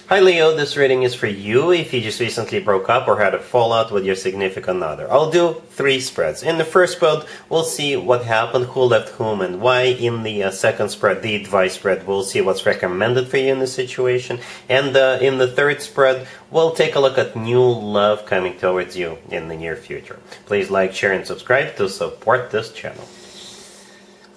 Hi Leo, this reading is for you if you just recently broke up or had a fallout with your significant other. I'll do 3 spreads. In the first spread, we'll see what happened, who left whom and why. In the second spread, the advice spread, we'll see what's recommended for you in the situation. And in the third spread, we'll take a look at new love coming towards you in the near future. Please like, share, and subscribe to support this channel.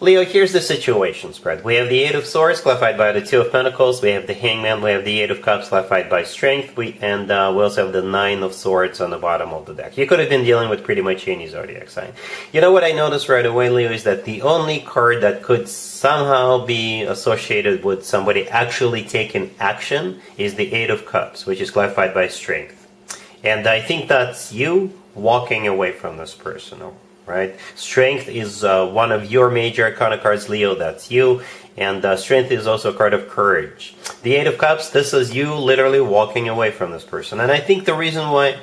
Leo, here's the situation spread. We have the Eight of Swords clarified by the Two of Pentacles. We have the Hangman. We have the Eight of Cups clarified by Strength. We also have the Nine of Swords on the bottom of the deck. You could have been dealing with pretty much any zodiac sign. You know what I noticed right away, Leo, is that the only card that could somehow be associated with somebody actually taking action is the Eight of Cups, which is clarified by Strength. And I think that's you walking away from this person. Right? Strength is one of your major arcana cards, Leo, that's you. And Strength is also a card of courage. The Eight of Cups, this is you literally walking away from this person. And I think the reason why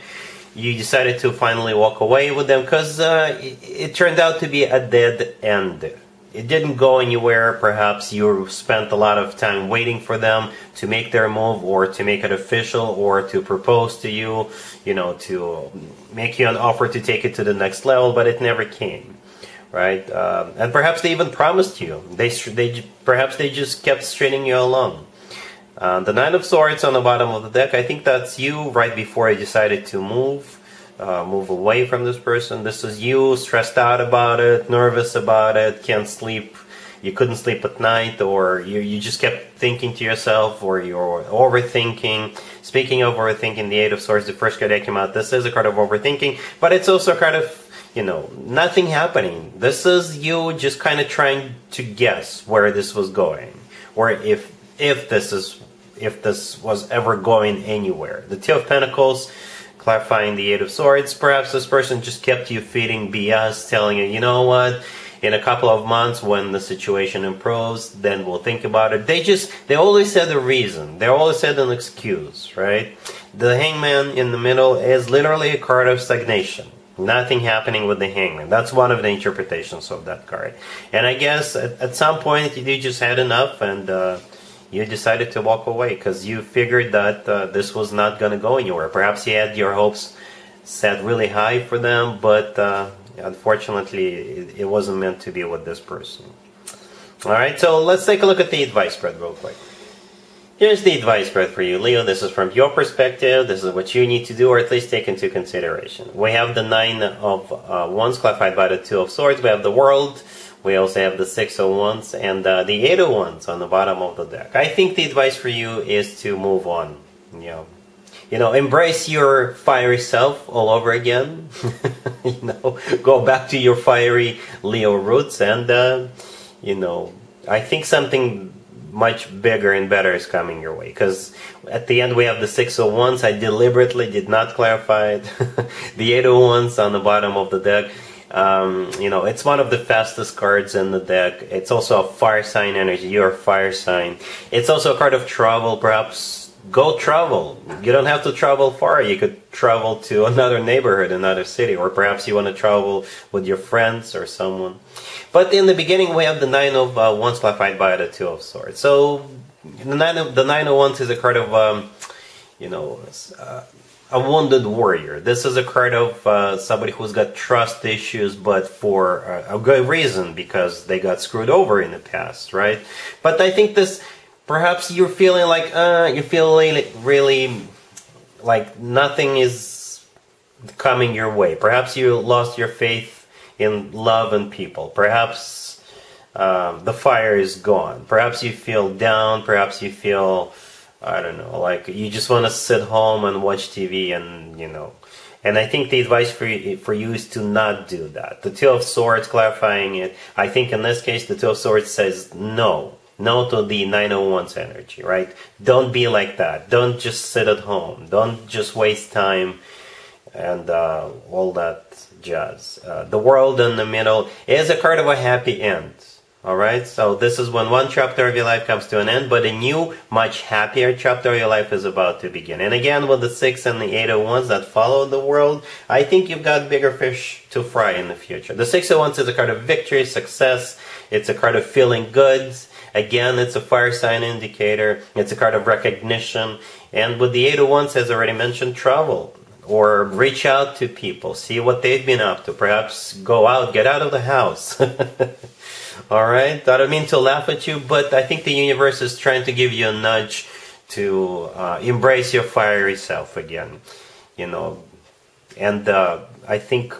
you decided to finally walk away with them, because it turned out to be a dead end. It didn't go anywhere. Perhaps you spent a lot of time waiting for them to make their move, or to make it official, or to propose to you, to make you an offer to take it to the next level, but it never came, right? And perhaps they even promised you. Perhaps they just kept stringing you along. The Nine of Swords on the bottom of the deck, I think that's you right before you decided to move away from this person. This is you stressed out about it, nervous about it, can't sleep. You couldn't sleep at night, or you just kept thinking to yourself, or you're overthinking. Speaking of overthinking, the Eight of Swords, the first card that came out, this is a card of overthinking, but it's also a card of, nothing happening. This is you just kind of trying to guess where this was going, or if this was ever going anywhere. The Two of Pentacles, clarifying the Eight of Swords. Perhaps this person just kept you feeding BS, telling you, you know what, in a couple of months when the situation improves, then we'll think about it. They always said a reason. They always said an excuse, right? The Hangman in the middle is literally a card of stagnation. Nothing happening with the Hangman. That's one of the interpretations of that card. And I guess at some point you just had enough, and you decided to walk away because you figured that this was not going to go anywhere. Perhaps you had your hopes set really high for them, but unfortunately it wasn't meant to be with this person. Alright, so let's take a look at the advice spread real quick. Here's the advice spread for you, Leo. This is from your perspective. This is what you need to do, or at least take into consideration. We have the Nine of Wands clarified by the Two of Swords. We have the World. We also have the Six of Wands and the Eight of Wands on the bottom of the deck. I think the advice for you is to move on. Embrace your fiery self all over again. Go back to your fiery Leo roots, and I think something much bigger and better is coming your way. Because at the end we have the Six of Wands. I deliberately did not clarify it. The Eight of Wands on the bottom of the deck. It's one of the fastest cards in the deck. It's also a fire sign energy. You're a fire sign. It's also a card of travel. Perhaps go travel. You don't have to travel far. You could travel to another neighborhood, another city, or perhaps you want to travel with your friends or someone. But in the beginning, we have the Nine of Wands clarified by the Two of Swords. So the Nine of Wands is a card of a wounded warrior. This is a card of somebody who's got trust issues, but for a good reason, because they got screwed over in the past, right? But I think perhaps you're feeling like, really like nothing is coming your way. Perhaps you lost your faith in love and people. Perhaps the fire is gone. Perhaps you feel down. Perhaps you feel, I don't know, like you just want to sit home and watch TV, and and I think the advice for you is to not do that. The Two of Swords clarifying it, I think in this case the Two of Swords says no to the Nine of Wands energy, right? Don't be like that. Don't just sit at home. Don't just waste time and all that jazz. The World in the middle is a card of a happy end. Alright, so this is when one chapter of your life comes to an end, but a new, much happier chapter of your life is about to begin. And again, with the Six and the Eight of Wands that follow the World, I think you've got bigger fish to fry in the future. The Six of Wands is a card of victory, success. It's a card of feeling good. Again, it's a fire sign indicator. It's a card of recognition. And with the Eight of Wands, as already mentioned, travel. Or reach out to people. See what they've been up to. Perhaps go out, get out of the house. Alright? I don't mean to laugh at you, but I think the universe is trying to give you a nudge to embrace your fiery self again. You know. And I think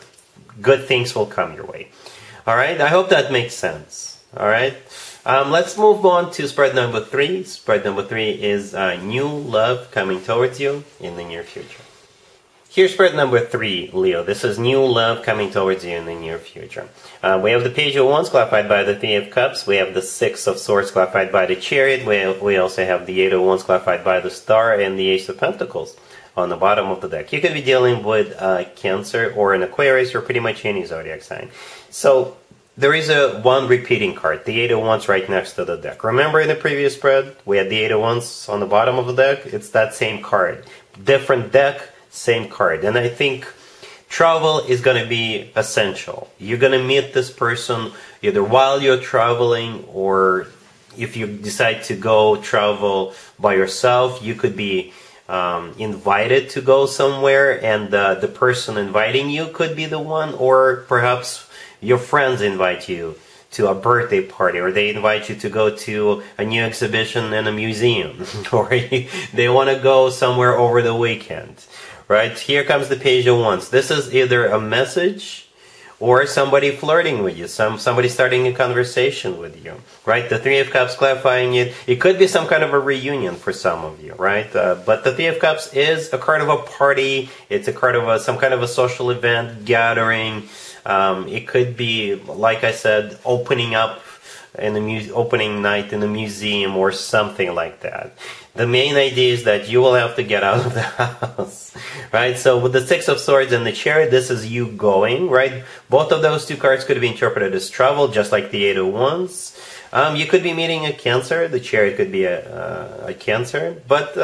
good things will come your way. Alright? I hope that makes sense. Alright? Let's move on to spread number 3. Spread number 3 is new love coming towards you in the near future. Here's spread number 3, Leo. This is new love coming towards you in the near future. We have the Page of Wands clarified by the Three of Cups. We have the Six of Swords clarified by the Chariot. We also have the Eight of Wands clarified by the Star and the Ace of Pentacles on the bottom of the deck. You could be dealing with Cancer or an Aquarius or pretty much any zodiac sign. So there is one repeating card, the Eight of Wands right next to the deck. Remember in the previous spread, we had the Eight of Wands on the bottom of the deck? It's that same card. Different deck, same card. And I think travel is going to be essential. You're going to meet this person either while you're traveling, or if you decide to go travel by yourself, you could be invited to go somewhere, and the person inviting you could be the one, or perhaps your friends invite you to a birthday party, or they invite you to go to a new exhibition in a museum, or they want to go somewhere over the weekend. Right? Here comes the Page of Wands. This is either a message or somebody flirting with you, somebody starting a conversation with you. Right? The Three of Cups clarifying it. It could be some kind of a reunion for some of you, right? But the Three of Cups is a card of a party. It's a card of some kind of a social event, gathering. It could be, like I said, opening up in opening night in a museum or something like that. The main idea is that you will have to get out of the house, right? So with the Six of Swords and the Chariot, this is you going, right? Both of those two cards could be interpreted as travel, just like the Eight of Wands. You could be meeting a Cancer. The Chariot could be a Cancer. But,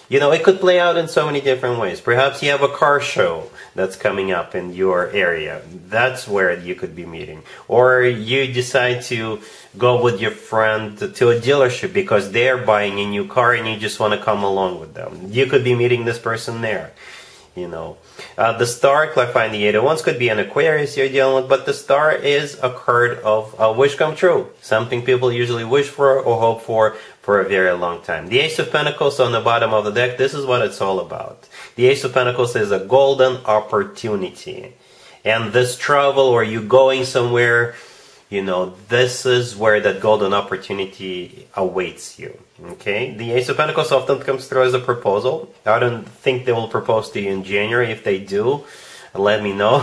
you know, it could play out in so many different ways. Perhaps you have a car show that's coming up in your area. That's where you could be meeting. Or you decide to go with your friend to a dealership because they're buying a new car and you just want to come along with them. You could be meeting this person there. You know, the Star, clarifying the Eight of Wands, could be an Aquarius you're dealing with, but the Star is a card of a wish come true. Something people usually wish for or hope for a very long time. The Ace of Pentacles on the bottom of the deck, this is what it's all about. The Ace of Pentacles is a golden opportunity. And this travel, or you going somewhere, you know, this is where that golden opportunity awaits you. Okay? The Ace of Pentacles often comes through as a proposal. I don't think they will propose to you in January. If they do, let me know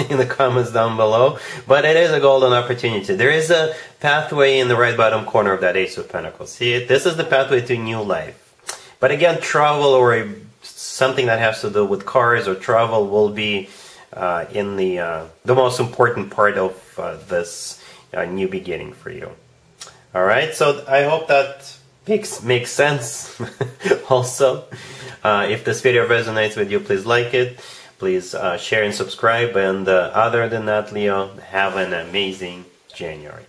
in the comments down below. But it is a golden opportunity. There is a pathway in the right bottom corner of that Ace of Pentacles. See it? This is the pathway to new life. But again, travel or something that has to do with cars or travel will be in the most important part of this new beginning for you. All right, so I hope that makes sense. Also, if this video resonates with you, please like it. Please share and subscribe. And other than that, Leo, have an amazing January.